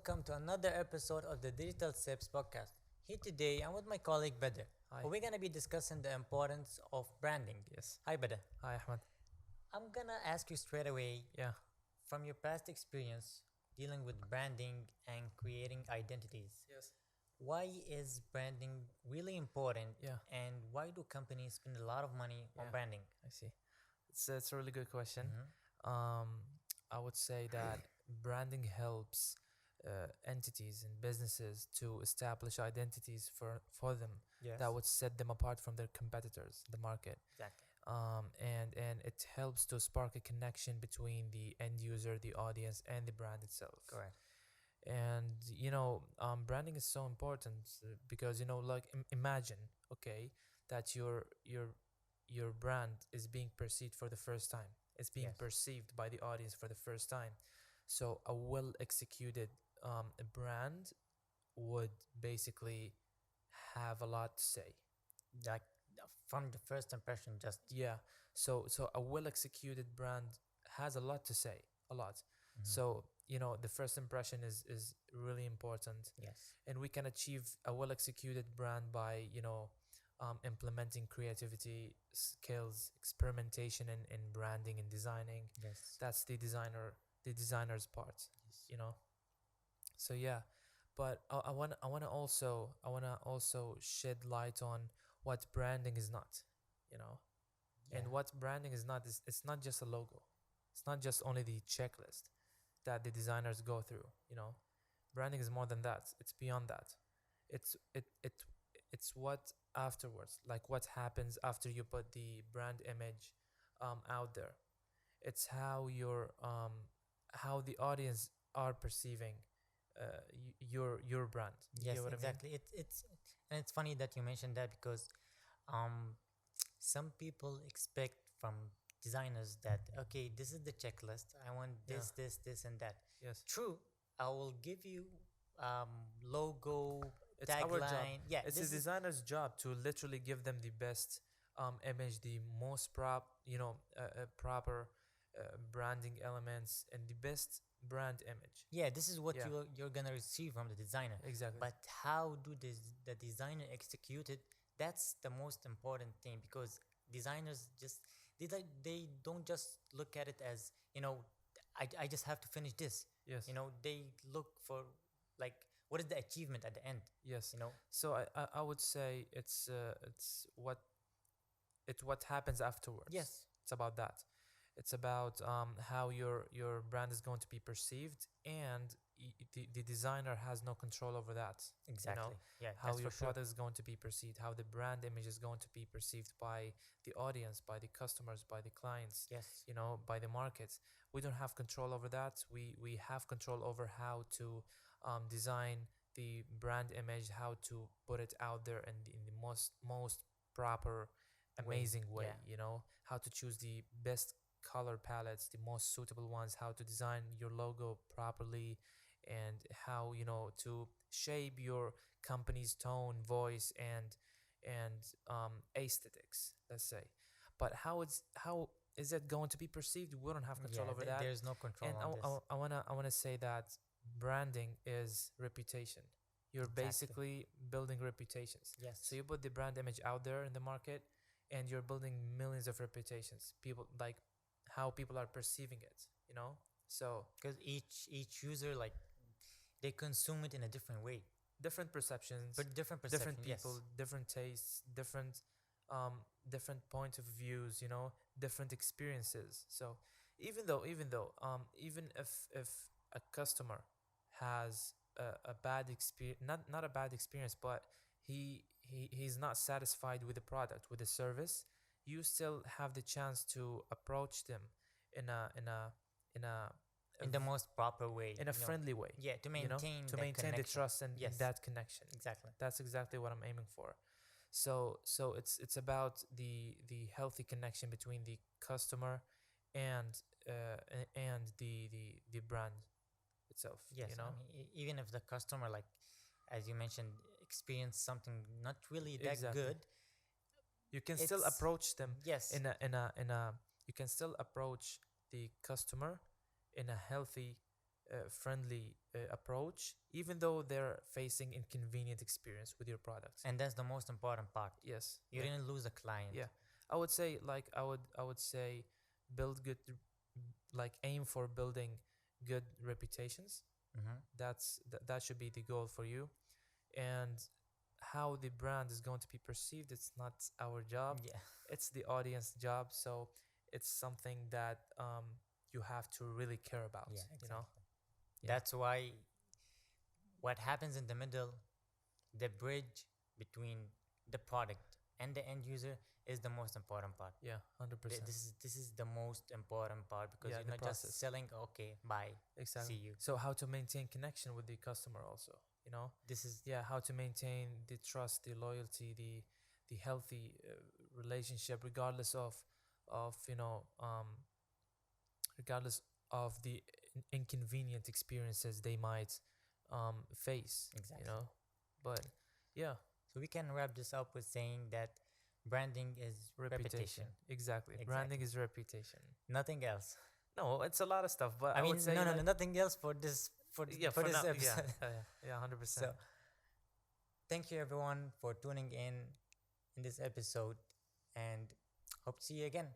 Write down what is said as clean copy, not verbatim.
welcome to another episode of the Digital Sips podcast. Here today, I'm with my colleague Bedr. Hi. We're gonna be discussing the importance of branding. Yes. Hi Bedr. Hi, Ahmed. I'm gonna ask you straight away, Yeah. from your past experience dealing with branding and creating identities, Yes. why is branding really important Yeah. and why do companies spend a lot of money on Yeah. branding? I see. It's a really good question. Mhm. I would say that branding helps entities and businesses to establish identities for them Yes. that would set them apart from their competitors in the market. Exactly. And it helps to spark a connection between the end user, the audience, and the brand itself. Correct. And branding is so important because like imagine, okay, that your brand is being perceived for the first time. It's being Yes. perceived by the audience for the first time. So a well executed brand would basically have a lot to say. Like from the first impression, just Yeah. So a well executed brand has a lot to say, a lot. Mhm. So the first impression is really important, yes. and we can achieve a well executed brand by implementing creativity skills, experimentation in branding and designing. Yes. That's the designer's part. Yes. So yeah, but I want to also shed light on what branding is not, you know Yeah. and what branding is not is it's not just a logo. It's not just only the checklist that the designers go through. Branding is more than that. It's beyond that. It's what afterwards, like what happens after you put the brand image out there. It's how the audience are perceiving your brand. You Yes, get what I mean? exactly. It's funny that you mentioned that because um some people expect from designers that okay, this is the checklist. I want Yeah. this, and that. Yes. True, I will give you logo, It's our job. tagline. Yeah, It's the this is designer's job to literally give them the best image, the most proper branding elements, and the best brand image. yeah, this is what Yeah. you're gonna receive from the designer. Exactly. But how do the designer execute it? That's the most important thing because designers just they don't just look at it as I just have to finish this. Yes. They look for like what is the achievement at the end. Yes. You know. So I would say it's what happens afterwards. Yes. It's about that. It's about how your brand is going to be perceived, and the designer has no control over that. Exactly. Yeah. How That's your for sure. product is going to be perceived, how the brand image is going to be perceived by the audience, by the customers, by the clients, Yes. by the markets. We don't have control over that. We have control over how to design the brand image, how to put it out there in the most proper, amazing way. Yeah. How to choose the best color palettes, the most suitable ones, how to design your logo properly, and how to shape your company's tone, voice, and aesthetics, let's say. But how is it going to be perceived? We don't have control Yeah. over that. There's no control And on this. I wanna say that branding is reputation. You're Exactly. basically building reputations. Yes. So you put the brand image out there in the market, and you're building millions of reputations. People, like how people are perceiving it. So Because each user like they consume it in a different way, different perceptions, but different perception. different people, different tastes, different point of views, different experiences. So even if a customer has a bad experience, not a bad experience, but he's not satisfied with the product, with the service, you still have the chance to approach them in a in a in a In the most proper way. in a friendly way. Yeah, to maintain To that maintain the connection. trust and Yes. that connection. Exactly. That's exactly what I'm aiming for. So it's about the healthy connection between the customer and the brand itself. Yes. I mean, even if the customer, like as you mentioned, experience something not really that Exactly. good, You can still it's- approach them yes. in a you can still approach the customer in a healthy friendly approach, even though they're facing inconvenient experience with your products. And that's the most important part. Yes, You yeah, didn't lose a client. yeah. I would say like I would say build good, like aim for building good reputations. Mm-hmm. That should be the goal for you. And how the brand is going to be perceived, it's not our job, Yeah. it's the audience job. So it's something that you have to really care about, Yeah, you know. exactly. Yeah. That's why what happens in the middle, the bridge between the product and the end user, is the most important part. Yeah, 100%. This is the most important part, because Yeah, you're the not process. just selling. Okay, bye. Exactly. See you. So how to maintain connection with the customer also, you know? This is Yeah, how to maintain the trust, the loyalty, the healthy relationship, regardless of regardless of the inconvenient experiences they might face, exactly. you know. But yeah, So we can wrap this up with saying that branding is reputation. Exactly. Exactly. Branding is reputation. Nothing else. No, it's a lot of stuff, but I I mean, would say no, like, nothing else for this yeah, for for this now, yeah, episode. yeah, 100%. So thank you everyone for tuning in this episode, and hope to see you again.